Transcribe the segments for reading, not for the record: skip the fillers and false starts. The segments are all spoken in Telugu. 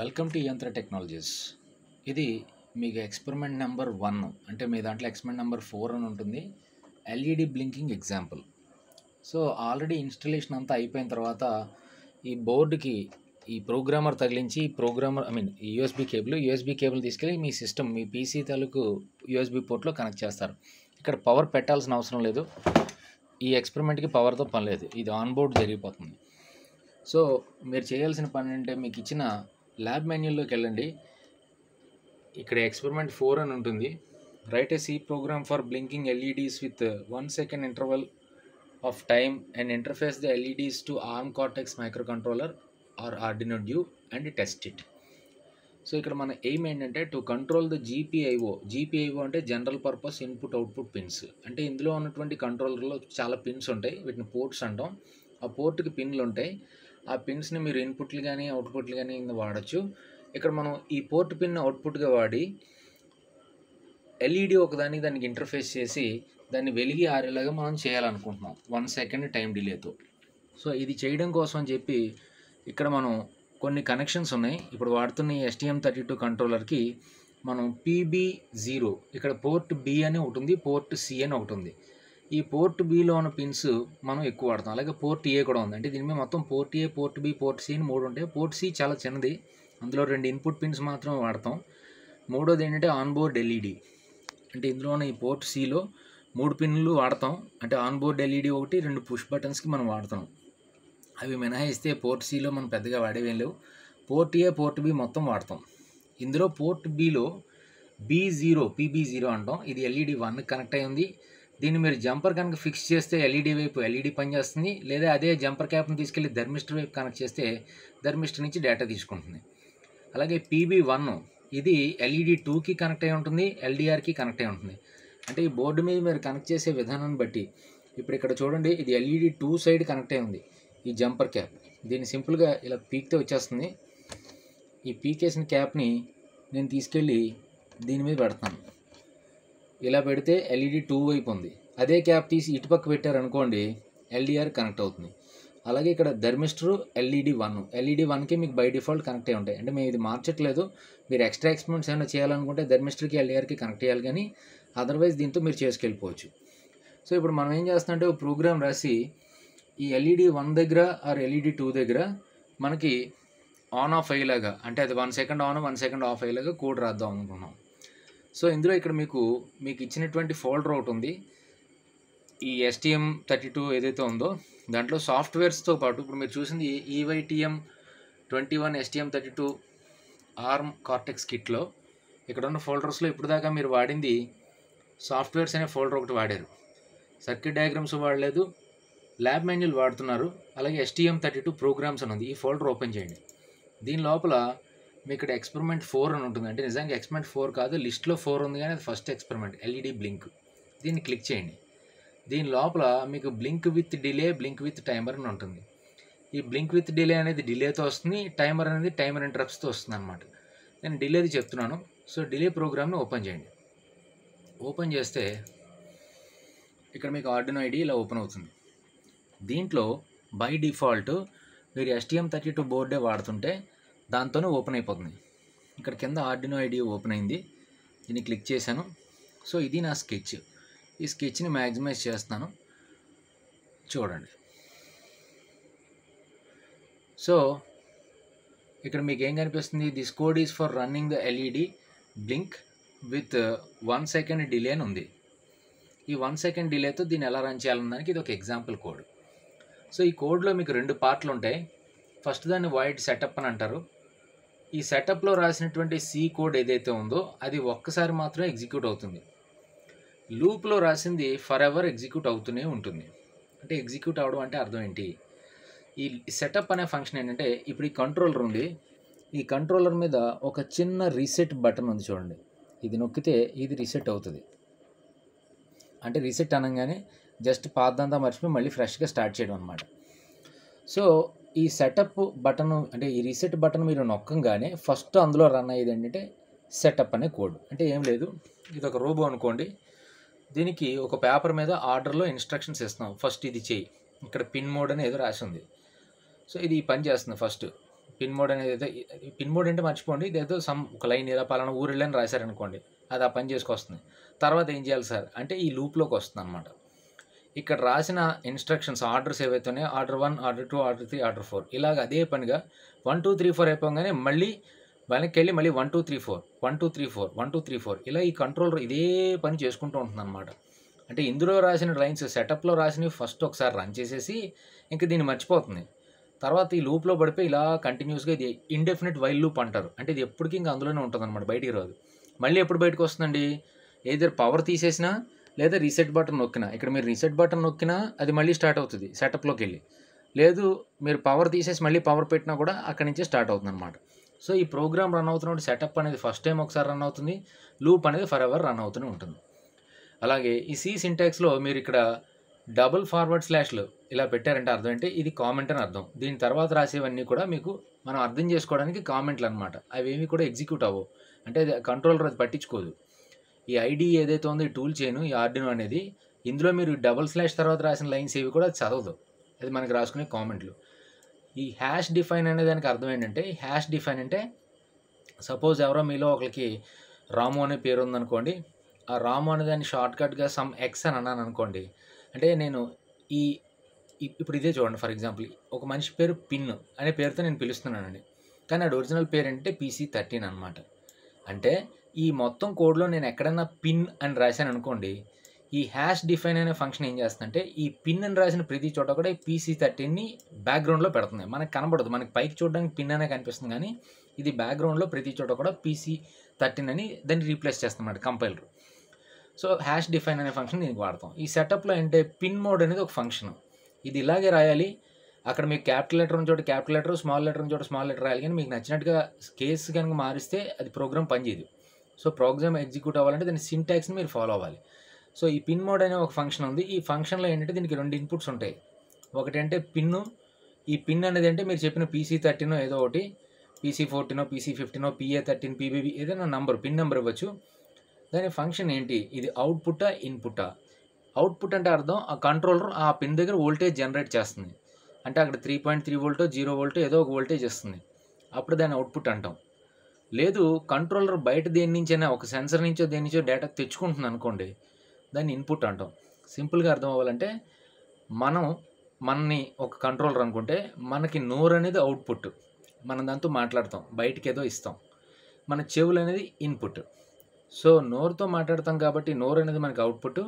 వెల్కమ్ టు యంత్ర టెక్నాలజీస్. ఇది మీకు ఎక్స్పెరిమెంట్ నెంబర్ 1. అంటే మీ దాంట్లో ఎక్స్పెరిమెంట్ నెంబర్ 4 అని ఉంటుంది. LED blinking example. So already installation అంతా అయిపోయిన తర్వాత ఈ బోర్డుకి ఈ ప్రోగ్రామర్ తగిలించి యూఎస్బీ కేబుల్ తీసుకెళ్ళి మీ సిస్టమ్, మీ పీసీ తాలూకు యూఎస్బీ పోర్ట్లో కనెక్ట్ చేస్తారు. ఇక్కడ పవర్ పెట్టాల్సిన అవసరం లేదు. ఈ ఎక్స్పెరిమెంట్కి పవర్తో పని లేదు. ఇది ఆన్ బోర్డ్ జరిగిపోతుంది. సో మీరు చేయాల్సిన పని అంటే మీకు ఇచ్చిన ల్యాబ్ మాన్యువల్లోకి వెళ్ళండి. ఇక్కడ ఎక్స్పెరిమెంట్ 4 అని ఉంటుంది. Write a C program for blinking LEDs with 1 second interval of time and interface the LEDs to ARM Cortex micro controller or Arduino Due and test it. So ఇక్కడ మన ఎయిమ్ ఏంటంటే టు కంట్రోల్ ద జీపీఐఓ అంటే general purpose input output pins. అంటే ఇందులో ఉన్నటువంటి కంట్రోలర్లో చాలా పిన్స్ ఉంటాయి, వీటిని పోర్ట్స్ అంటాం. ఆ పోర్ట్కి పిన్లు ఉంటాయి. ఆ పిన్స్ని మీరు ఇన్పుట్లు కానీ అవుట్పుట్లు కానీ వాడచ్చు. ఇక్కడ మనం ఈ పోర్ట్ పిన్ అవుట్పుట్గా వాడి ఎల్ఈడి దానికి ఇంటర్ఫేస్ చేసి దాన్ని వెలిగి ఆరేలాగా మనం చేయాలనుకుంటున్నాం 1 second టైం డిలేతో. సో ఇది చేయడం కోసం అని చెప్పి ఇక్కడ మనం కొన్ని కనెక్షన్స్ ఉన్నాయి. ఇప్పుడు వాడుతున్న ఈ STM32 కంట్రోలర్కి మనం PB0, ఇక్కడ పోర్ట్ B అని ఒకటి ఉంది, పోర్ట్ C అని ఒకటి ఉంది. ఈ పోర్ట్ బిలో ఉన్న పిన్స్ మనం ఎక్కువ వాడతాం. అలాగే పోర్ట్ ఏ కూడా ఉంది. అంటే దీని మీద మొత్తం పోర్ట్ ఏ, పోర్ట్ బి, పోర్ట్ సి అని 3 ఉంటాయి. పోర్ట్ సి చాలా చిన్నది, అందులో 2 ఇన్పుట్ పిన్స్ మాత్రమే వాడతాం. మూడోది ఏంటంటే ఆన్బోర్డ్ ఎల్ఈడి. అంటే ఇందులోనే ఈ పోర్ట్ సిలో 3 పిన్లు వాడతాం. అంటే ఆన్బోర్డ్ ఎల్ఈడి ఒకటి, 2 పుష్ బటన్స్కి మనం వాడతాం. అవి మినహాయిస్తే పోర్ట్ సిలో మనం పెద్దగా వాడేవేం లేవు. పోర్ట్ ఏ, పోర్ట్ బి మొత్తం వాడతాం. ఇందులో పోర్ట్ బిలో PB0 అంటాం. ఇది ఎల్ఈడి 1కి కనెక్ట్ అయి ఉంది. దీన్ని మీరు జంపర్ కనుక ఫిక్స్ చేస్తే ఎల్ఈడి వైపు ఎల్ఈడి పనిచేస్తుంది. లేదా అదే జంపర్ క్యాప్ని తీసుకెళ్ళి థర్మిస్టర్ వైపు కనెక్ట్ చేస్తే థర్మిస్టర్ నుంచి డేటా తీసుకుంటుంది. అలాగే PB1 ఇది ఎల్ఈడి 2కి కనెక్ట్ అయి ఉంటుంది, LDRకి కనెక్ట్ అయి ఉంటుంది. అంటే ఈ బోర్డు మీద మీరు కనెక్ట్ చేసే విధానాన్ని బట్టి ఇప్పుడు ఇక్కడ చూడండి, ఇది ఎల్ఈడి 2 సైడ్ కనెక్ట్ అయి ఉంది ఈ జంపర్ క్యాప్. దీన్ని సింపుల్గా ఇలా పీక్తో వచ్చేస్తుంది. ఈ పీకేసిన క్యాప్ని నేను తీసుకెళ్ళి దీని మీద పెడతాను. ఇలా పెడితే ఎల్ఈడి 2 వైపు ఉంది. అదే క్యాప్ తీసి ఇటుపక్క పెట్టారనుకోండి, LDR కనెక్ట్ అవుతుంది. అలాగే ఇక్కడ థర్మిస్టరు ఎల్ఈడి 1కి మీకు బై డిఫాల్ట్ కనెక్ట్ అయి ఉంటాయి. అంటే మేము ఇది మార్చట్లేదు. మీరు ఎక్స్ట్రా ఎక్స్పెరిమెంట్స్ ఏమైనా చేయాలనుకుంటే థర్మిస్టర్కి LDRకి కనెక్ట్ చేయాలి, కానీ అదర్వైజ్ దీంతో మీరు చేసుకెళ్ళిపోవచ్చు. సో ఇప్పుడు మనం ఏం చేస్తామంటే ఒక ప్రోగ్రామ్ రాసి ఈ ఎల్ఈడి 1 దగ్గర ఆర్ ఎల్ఈడి 2 దగ్గర మనకి ఆన్ ఆఫ్ అయ్యేలాగా, అంటే అది 1 second ఆన్ 1 second ఆఫ్ అయ్యేలాగా కోడ్ రాద్దాం అనుకున్నాం. సో ఇందులో ఇక్కడ మీకు ఇచ్చినటువంటి ఫోల్డర్ ఒకటి ఉంది. ఈ STM32 ఏదైతే ఉందో దాంట్లో సాఫ్ట్వేర్స్తో పాటు ఇప్పుడు మీరు చూసింది EYTM21 STM32 ఆర్మ్ కార్టెక్స్ కిట్లో ఇక్కడ ఉన్న ఫోల్డర్స్లో ఇప్పుడు దాకా మీరు వాడింది సాఫ్ట్వేర్స్ అనే ఫోల్డర్ ఒకటి వాడారు. సర్క్యూట్ డయాగ్రామ్స్ వాడలేదు, ల్యాబ్ మాన్యువల్ వాడుతున్నారు. అలాగే STM32 ప్రోగ్రామ్స్ అని ఉంది. ఈ ఫోల్డర్ ఓపెన్ చేయండి. దీని లోపల మీకు ఇక్కడ ఎక్స్పెరిమెంట్ 4 అని ఉంటుంది. అంటే నిజంగా ఎక్స్పెరిమెంట్ 4 కాదు, లిస్ట్లో 4 ఉంది, కానీ అది ఫస్ట్ ఎక్స్పెరిమెంట్ ఎల్ఈడి బ్లింక్. దీన్ని క్లిక్ చేయండి. దీని లోపల మీకు blink with delay, blink with timer అని ఉంటుంది. ఈ బ్లింక్ విత్ డిలే అనేది డిలేతో వస్తుంది, టైమర్ అనేది టైమర్ ఇంటరప్ట్స్తో వస్తుంది అనమాట. నేను డిలేది చెప్తున్నాను. సో డిలే ప్రోగ్రామ్ని ఓపెన్ చేయండి. ఓపెన్ చేస్తే ఇక్కడ మీకు ఆర్డినో ఐడి ఇలా ఓపెన్ అవుతుంది. దీంట్లో బై డిఫాల్ట్ మీరు STM32 బోర్డే వాడుతుంటే దాంతోనే ఓపెన్ అయిపోతుంది. ఇక్కడ కింద ఆర్డినో ఐడి ఓపెన్ అయింది. దీన్ని క్లిక్ చేశాను. సో ఇది నా స్కెచ్. ఈ స్కెచ్ని మ్యాక్సిమైజ్ చేస్తాను, చూడండి. సో ఇక్కడ మీకు ఏం కనిపిస్తుంది, this code is for running the LED blink with 1 second delay అని ఉంది. ఈ 1 second డిలేతో దీన్ని ఎలా రన్ చేయాలన్నదానికి ఇది ఒక ఎగ్జాంపుల్ కోడ్. సో ఈ కోడ్లో మీకు 2 పార్ట్లు ఉంటాయి. ఫస్ట్ దాన్ని వాయిడ్ సెటప్ అని అంటారు. ఈ సెటప్లో రాసినటువంటి సి కోడ్ ఏదైతే ఉందో అది ఒక్కసారి మాత్రమే ఎగ్జిక్యూట్ అవుతుంది. లూప్లో రాసింది ఫర్ ఎవర్ ఎగ్జిక్యూట్ అవుతూనే ఉంటుంది. అంటే ఎగ్జిక్యూట్ అవ్వడం అంటే అర్థం ఏంటి, ఈ సెటప్ అనే ఫంక్షన్ ఏంటంటే ఇప్పుడు ఈ కంట్రోలర్ ఉంది. ఈ కంట్రోలర్ మీద ఒక చిన్న రీసెట్ బటన్ ఉంది, చూడండి. ఇది నొక్కితే ఇది రీసెట్ అవుతుంది. అంటే రీసెట్ అనగానే జస్ట్ పాతదంతా మర్చిపోయి మళ్ళీ ఫ్రెష్గా స్టార్ట్ చేయడం అనమాట. సో ఈ సెటప్ బటన్, అంటే ఈ రీసెట్ బటన్ మీరు నొక్కంగానే ఫస్ట్ అందులో రన్ అయ్యేది ఏంటంటే సెటప్ అనే కోడ్. అంటే ఏం లేదు, ఇది ఒక రోబో అనుకోండి. దీనికి ఒక పేపర్ మీద ఆర్డర్లో ఇన్స్ట్రక్షన్స్ ఇస్తున్నాం. ఫస్ట్ ఇది చేయి, ఇక్కడ పిన్ మోడ్ అని ఏదో రాసి ఉంది. సో ఇది పని చేస్తుంది. ఫస్ట్ పిన్ మోడ్ అనేది ఏదో పిన్ మోడ్ అంటే మర్చిపోండి, ఇదేదో ఒక లైన్ ఏదో పలానా ఊరు వెళ్ళని రాశారనుకోండి, అది ఆ పని చేసుకొస్తుంది. తర్వాత ఏం చేయాలి సార్ అంటే ఈ లూప్లోకి వస్తుంది అనమాట. ఇక్కడ రాసిన ఇన్స్ట్రక్షన్స్ ఆర్డర్స్ ఏవైతే ఉన్నాయో ఆర్డర్ 1, ఆర్డర్ 2, ఆర్డర్ 3, ఆర్డర్ 4 ఇలాగ అదే పనిగా 1 2 3 4 అయిపోగానే మళ్ళీ వెనక్కి వెళ్ళి మళ్ళీ 1 2 3 4 1 2 3 4 1 2 3 4 ఇలా ఈ కంట్రోలర్ ఇదే పని చేసుకుంటూ ఉంటుంది అనమాట. అంటే ఇందులో రాసిన లైన్స్ సెటప్లో రాసినవి ఫస్ట్ ఒకసారి రన్ చేసేసి ఇంక దీన్ని మర్చిపోతుంది. తర్వాత ఈ లూప్లో పడిపోయి ఇలా కంటిన్యూస్గా ఇది ఇండెఫినెట్ వైల్ లూప్ అంటారు. అంటే ఇది ఎప్పటికీ ఇంకా అందులోనే ఉంటుంది అనమాట, బయటికి రాదు. మళ్ళీ ఎప్పుడు బయటకు వస్తుందండి, ఏదైనా పవర్ తీసేసినా లేదా రీసెట్ బటన్ నొక్కినా, ఇక్కడ మీరు రీసెట్ బటన్ నొక్కినా అది మళ్ళీ స్టార్ట్ అవుతుంది సెటప్లోకి వెళ్ళి, లేదు మీరు పవర్ తీసేసి మళ్ళీ పవర్ పెట్టినా కూడా అక్కడి నుంచే స్టార్ట్ అవుతుంది అనమాట. సో ఈ ప్రోగ్రామ్ రన్ అవుతున్నప్పుడు సెటప్ అనేది ఫస్ట్ టైం ఒకసారి రన్ అవుతుంది, లూప్ అనేది ఫర్ ఎవర్ రన్ అవుతూనే ఉంటుంది. అలాగే ఈ సి సింటాక్స్లో మీరు ఇక్కడ డబుల్ ఫార్వర్డ్ స్లాష్లు ఇలా పెట్టారంటే అర్థం ఏంటి, ఇది కామెంట్ అని అర్థం. దీని తర్వాత రాసేవన్నీ కూడా మీకు మనం అర్థం చేసుకోవడానికి కామెంట్లు అనమాట. అవేమి కూడా ఎగ్జిక్యూట్ అవ్వవు, అంటే కంట్రోలర్ అది పట్టించుకోదు. ఈ ఐడి ఏదైతే ఉందో ఈ టూల్ చైన్ ఈ ఆర్డినో అనేది, ఇందులో మీరు డబుల్ స్లాష్ తర్వాత రాసిన లైన్స్ ఏవి కూడా చదవదు, అది మనకి రాసుకునే కామెంట్లు. ఈ హ్యాష్ డిఫైన్ అనే దానికి అర్థం ఏంటంటే, హ్యాష్ డిఫైన్ అంటే సపోజ్ ఎవరో మీలో ఒకరికి రాము అనే పేరు ఉందనుకోండి, ఆ రాము అనే దాన్ని షార్ట్కట్గా సమ్ ఎక్స్ అని అన్నాను అనుకోండి, అంటే నేను ఇప్పుడు ఇదే చూడండి, ఫర్ ఎగ్జాంపుల్ ఒక మనిషి పేరు పిన్ అనే పేరుతో నేను పిలుస్తున్నానండి, కానీ అది ఒరిజినల్ పేరు అంటే PC13 అనమాట. అంటే ఈ మొత్తం కోడ్లో నేను ఎక్కడన్నా పిన్ అని రాశాను అనుకోండి, ఈ హ్యాష్ డిఫైన్ అనే ఫంక్షన్ ఏం చేస్తుందంటే ఈ పిన్ అని రాసిన ప్రతి చోట కూడా ఈ PC13ని బ్యాక్గ్రౌండ్లో పెడుతుంది. మనకు కనబడదు, మనకి పైకి చూడడానికి పిన్ అనే కనిపిస్తుంది, కానీ ఇది బ్యాక్గ్రౌండ్లో ప్రతి చోట కూడా PC13 అని దాన్ని రీప్లేస్ చేస్తుందన్నమాట కంపైలర్. సో హ్యాష్ డిఫైన్ అనే ఫంక్షన్ దీనికి వాడతాం. ఈ సెటప్లో అంటే పిన్ మోడ్ అనేది ఒక ఫంక్షన్, ఇది ఇలాగే రాయాలి. అక్కడ మీకు క్యాపిటల్ లెటర్ ఉన్న చోట క్యాపిటల్ లెటర్, స్మాల్ లెటర్ ఉన్న చోట స్మాల్ లెటర్ రాయాలి, కానీ మీకు నచ్చినట్టుగా కేసు కనుక మారిస్తే అది ప్రోగ్రామ్ పనిచేయదు. సో ప్రోగ్రామ్ ఎగ్జిక్యూట్ అవ్వాలంటే దాని సింటాక్స్ని మీరు ఫాలో అవ్వాలి. సో ఈ పిన్ మోడ్ అనే ఒక ఫంక్షన్ ఉంది. ఈ ఫంక్షన్లో ఏంటంటే దీనికి 2 ఇన్పుట్స్ ఉంటాయి. ఒకటి అంటే పిన్ను, ఈ పిన్ అనేది అంటే మీరు చెప్పిన PC13 ఏదో ఒకటి, PC14 PC15 PA13 PBB ఏదైనా నంబర్, పిన్ నెంబర్ ఇవ్వచ్చు. దాని ఫంక్షన్ ఏంటి, ఇది అవుట్పుట్టా ఇన్పుట్టా. అవుట్పుట్ అంటే అర్థం ఆ కంట్రోలర్ ఆ పిన్ దగ్గర వోల్టేజ్ జనరేట్ చేస్తుంది, అంటే అక్కడ 3.3 వోల్టో 0 వోల్టో ఏదో ఒక వోల్టేజ్ ఇస్తుంది, అప్పుడు దాన్ని అవుట్పుట్ అంటాం. లేదు కంట్రోలర్ బయట దేని నుంచైనా ఒక సెన్సర్ నుంచో దేని నుంచో డేటా తెచ్చుకుంటుంది అనుకోండి, దాన్ని ఇన్పుట్ అంటాం. సింపుల్గా అర్థం అవ్వాలంటే మనని ఒక కంట్రోలర్ అనుకుంటే మనకి నోరు అనేది అవుట్పుట్, మనం దాంతో మాట్లాడతాం, బయటికి ఏదో ఇస్తాం. మన చెవులు అనేది ఇన్పుట్. సో నోరుతో మాట్లాడతాం కాబట్టి నోరు అనేది మనకి అవుట్పుట్,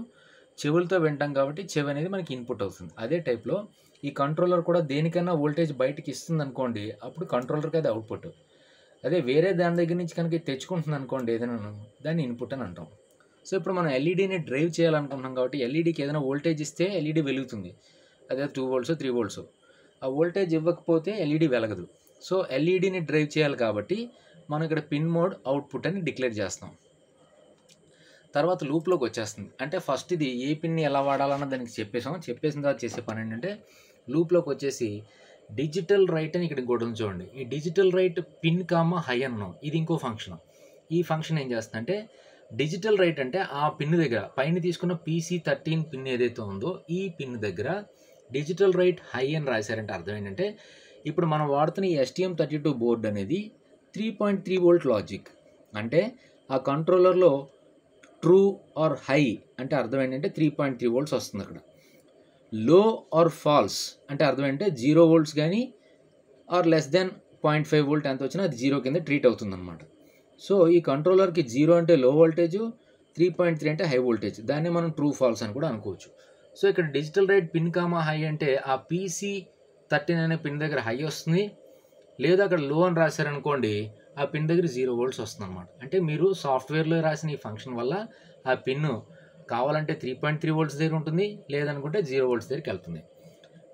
చెవులతో వింటాం కాబట్టి చెవి అనేది మనకి ఇన్పుట్ అవుతుంది. అదే టైప్లో ఈ కంట్రోలర్ కూడా దేనికైనా వోల్టేజ్ బయటికి ఇస్తుంది అనుకోండి, అప్పుడు కంట్రోలర్కి అది అవుట్పుట్. అదే వేరే దాని దగ్గర నుంచి కనుక తెచ్చుకుంటుంది అనుకోండి ఏదైనా, దాన్ని ఇన్పుట్ అని అంటాం. సో ఇప్పుడు మనం ఎల్ఈడీని డ్రైవ్ చేయాలనుకుంటున్నాం కాబట్టి ఎల్ఈడీకి ఏదైనా వోల్టేజ్ ఇస్తే ఎల్ఈడీ వెలుగుతుంది, అదే 2 volts 3 volts. ఆ వోల్టేజ్ ఇవ్వకపోతే ఎల్ఈడీ వెలగదు. సో ఎల్ఈడీని డ్రైవ్ చేయాలి కాబట్టి మనం ఇక్కడ పిన్ మోడ్ అవుట్పుట్ అని డిక్లేర్ చేస్తాం. తర్వాత లూప్లోకి వచ్చేస్తుంది, అంటే ఫస్ట్ ఇది ఏ పిన్ని ఎలా వాడాలన్న దానికి చెప్పేసిన తర్వాత చేసే పని ఏంటంటే లూప్లోకి వచ్చేసి డిజిటల్ రైట్ అని ఇక్కడ ఇంకోటి ఉంది చూడండి. ఈ డిజిటల్ రైట్ పిన్ హై అన్నాం, ఇది ఇంకో ఫంక్షన్. ఈ ఫంక్షన్ ఏం చేస్తుందంటే డిజిటల్ రైట్ అంటే ఆ పిన్ దగ్గర పైన తీసుకున్న PC13 పిన్ ఏదైతే ఉందో ఈ పిన్ దగ్గర డిజిటల్ రైట్ హై అని రాశారంటే అర్థం ఏంటంటే ఇప్పుడు మనం వాడుతున్న ఈ STM32 బోర్డ్ అనేది 3.3 volt లాజిక్, అంటే ఆ కంట్రోలర్లో ట్రూ ఆర్ హై అంటే అర్థం ఏంటంటే 3.3 volts వస్తుంది. అక్కడ లో ఆర్ ఫాల్స్ అంటే అర్థం ఏంటంటే 0 volts కానీ ఆర్ లెస్ దెన్ 0.5 volt ఎంత వచ్చినా అది 0 కింద ట్రీట్ అవుతుంది అనమాట. సో ఈ కంట్రోలర్కి 0 అంటే లో వోల్టేజ్, 3.3 అంటే హై వోల్టేజ్, దాన్ని మనం ట్రూ ఫాల్స్ అని కూడా అనుకోవచ్చు. సో ఇక్కడ డిజిటల్ రైట్ పిన్ హై అంటే ఆ PC13 అనే పిన్ దగ్గర హై వస్తుంది, లేదా అక్కడ లో అని రాశారనుకోండి ఆ పిన్ దగ్గర 0 volts వస్తుంది అనమాట. అంటే మీరు సాఫ్ట్వేర్లో రాసిన ఈ ఫంక్షన్ వల్ల ఆ పిన్ కావాలంటే 3.3 volts దగ్గర ఉంటుంది, లేదనుకుంటే 0 volts దగ్గరికి వెళ్తుంది.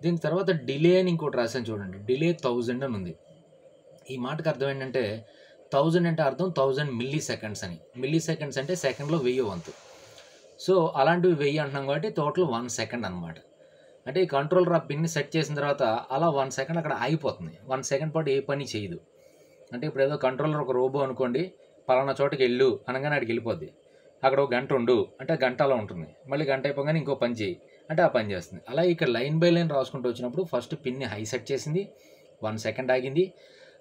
దీని తర్వాత డిలే అని ఇంకోటి రాశాను చూడండి, డిలే 1000 అని ఉంది. ఈ మాటకు అర్థం ఏంటంటే 1000 అంటే అర్థం 1000 milliseconds అని. మిల్లీ-సెకండ్స్ అంటే సెకండ్లో 1000 వంతు. సో అలాంటివి 1000 అంటున్నాం కాబట్టి టోటల్ 1 second అనమాట. అంటే ఈ కంట్రోలర్ ఆ పిన్ని సెట్ చేసిన తర్వాత అలా 1 second అక్కడ ఆగిపోతుంది. 1 second పాటు ఏ పని చేయదు. అంటే ఇప్పుడు ఏదో కంట్రోలర్ ఒక రోబో అనుకోండి, పలానా చోటకి వెళ్ళు అనగానే అక్కడికి వెళ్ళిపోద్ది. అక్కడ ఒక గంట ఉండు అంటే గంట అలా ఉంటుంది, మళ్ళీ గంట అయిపోగానే ఇంకో పని చేయి అంటే ఆ పని చేస్తుంది. అలా ఇక్కడ లైన్ బై లైన్ రాసుకుంటూ వచ్చినప్పుడు ఫస్ట్ పిన్ని హై సెట్ చేసింది, 1 second ఆగింది,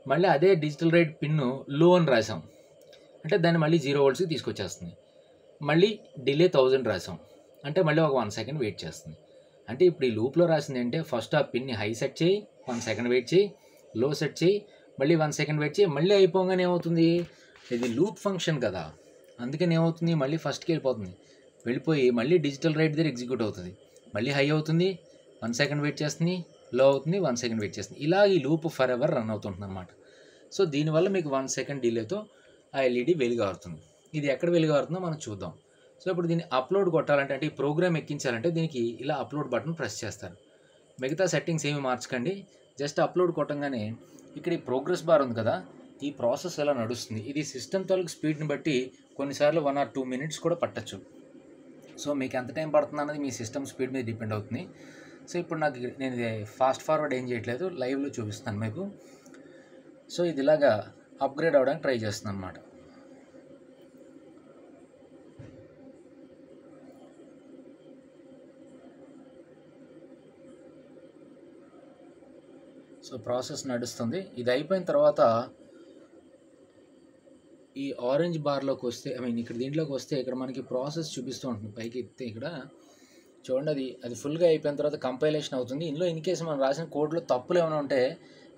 మళ్ళీ అదే డిజిటల్ రైట్ పిన్ను లో అని రాసాం అంటే దాన్ని మళ్ళీ 0 voltsకి తీసుకొచ్చేస్తుంది. మళ్ళీ డిలే 1000 రాసాం అంటే మళ్ళీ ఒక 1 second వెయిట్ చేస్తుంది. అంటే ఇప్పుడు ఈ లూప్లో రాసింది అంటే ఫస్ట్ ఆ పిన్ని హై సెట్ చేయి, 1 second వెయిట్ చేయి, లో సెట్ చేయి, మళ్ళీ 1 second వెయిట్ చేయి, మళ్ళీ అయిపోగానే ఏమవుతుంది, ఇది లూప్ ఫంక్షన్ కదా, అందుకని ఏమవుతుంది మళ్ళీ ఫస్ట్కి వెళ్ళిపోయి మళ్ళీ డిజిటల్ రైట్ దగ్గర ఎగ్జిక్యూట్ అవుతుంది, మళ్ళీ హై అవుతుంది, 1 second వెయిట్ చేస్తుంది, లో అవుతుంది, 1 second వెయిట్ చేస్తుంది. ఇలా ఈ లూప్ ఫర్ ఎవర్ రన్ అవుతుంది అనమాట. సో దీనివల్ల మీకు 1 second డిలేతో ఆ ఎల్ఈడి వెలుగారుతుంది. ఇది ఎక్కడ వెలుగారుతుందో మనం చూద్దాం. సో ఇప్పుడు దీన్ని అప్లోడ్ కొట్టాలంటే అంటే ఈ ప్రోగ్రామ్ ఎక్కించాలంటే దీనికి ఇలా అప్లోడ్ బటన్ ప్రెస్ చేస్తారు. మిగతా సెట్టింగ్స్ ఏమి మార్చకండి, జస్ట్ అప్లోడ్ కొట్టంగానే ఇక్కడ ఈ ప్రోగ్రెస్ బార్ ఉంది కదా, ఈ ప్రాసెస్ ఎలా నడుస్తుంది. ఇది సిస్టమ్ తాలూకు స్పీడ్ని బట్టి కొన్నిసార్లు 1 or 2 minutes కూడా పట్టచ్చు. సో మీకు ఎంత టైం పడుతుంది అన్నది మీ సిస్టమ్ స్పీడ్ మీద డిపెండ్ అవుతుంది. సో ఇప్పుడు నేను ఫాస్ట్ ఫార్వర్డ్ ఏం చేయట్లేదు, లైవ్లో చూపిస్తాను మీకు. సో ఇది ఇలాగా అప్గ్రేడ్ అవ్వడానికి ట్రై చేస్తున్నాను అనమాట. సో ప్రాసెస్ నడుస్తుంది. ఇది అయిపోయిన తర్వాత ఈ ఆరెంజ్ బార్లోకి వస్తే ఇక్కడ దీంట్లోకి వస్తే ఇక్కడ మనకి ప్రాసెస్ చూపిస్తూ ఉంటుంది. పైకి ఎత్తే ఇక్కడ చూడండి, అది ఫుల్గా అయిపోయిన తర్వాత కంపైలేషన్ అవుతుంది. ఇందులో ఇన్ కేసు మనం రాసిన కోడ్లో తప్పులు ఏమైనా ఉంటే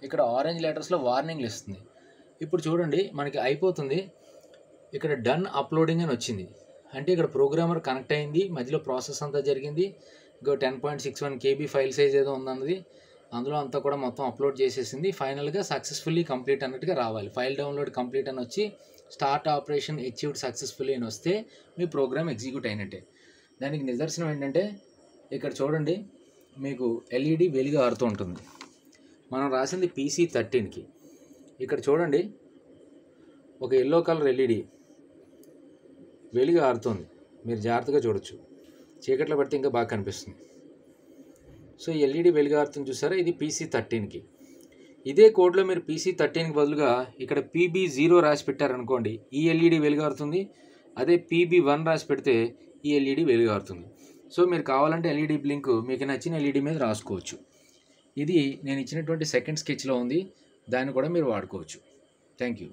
ఇక్కడ ఆరెంజ్ లెటర్స్లో వార్నింగ్లు ఇస్తుంది. ఇప్పుడు చూడండి మనకి అయిపోతుంది, ఇక్కడ డన్ అప్లోడింగ్ అని వచ్చింది. అంటే ఇక్కడ ప్రోగ్రామర్ కనెక్ట్ అయింది, మధ్యలో ప్రాసెస్ అంతా జరిగింది. ఇంకో 10.61 KB ఫైల్ సైజ్ ఏదో ఉందన్నది, అందులో అంతా కూడా మొత్తం అప్లోడ్ చేసేసింది. ఫైనల్గా సక్సెస్ఫుల్లీ కంప్లీట్ అన్నట్టుగా రావాలి. ఫైల్ డౌన్లోడ్ కంప్లీట్ అని వచ్చి స్టార్ట్ ఆపరేషన్ అచీవ్డ్ సక్సెస్ఫుల్లీ అని వస్తే మీ ప్రోగ్రామ్ ఎగ్జిక్యూట్ అయినట్టే. దానికి నిదర్శనం ఏంటంటే ఇక్కడ చూడండి, మీకు ఎల్ఈడి వెలుగు ఆరుతూ ఉంటుంది. మనం రాసింది PC13కి. ఇక్కడ చూడండి ఒక ఎల్లో కలర్ ఎల్ఈడి వెలుగు ఆరుతుంది, మీరు జాగ్రత్తగా చూడొచ్చు, చీకట్లో పడితే ఇంకా బాగా కనిపిస్తుంది. సో ఈ ఎల్ఈడి వెలుగు ఆరుతుంది చూసారా, ఇది PC13కి. ఇదే కోడ్లో మీరు PC13కి బదులుగా ఇక్కడ PB0 రాసి పెట్టారనుకోండి, ఈ ఎల్ఈడి వెలుగారుతుంది. అదే PB1 రాసి పెడితే ఈ ఎల్ఈడి వెలుగారుతుంది. సో మీరు కావాలంటే ఎల్ఈడి బ్లింక్ మీకు నచ్చిన ఎల్ఈడి మీద రాసుకోవచ్చు. ఇది నేను ఇచ్చినటువంటి సెకండ్ స్కెచ్లో ఉంది, దాన్ని కూడా మీరు వాడుకోవచ్చు. Thank you.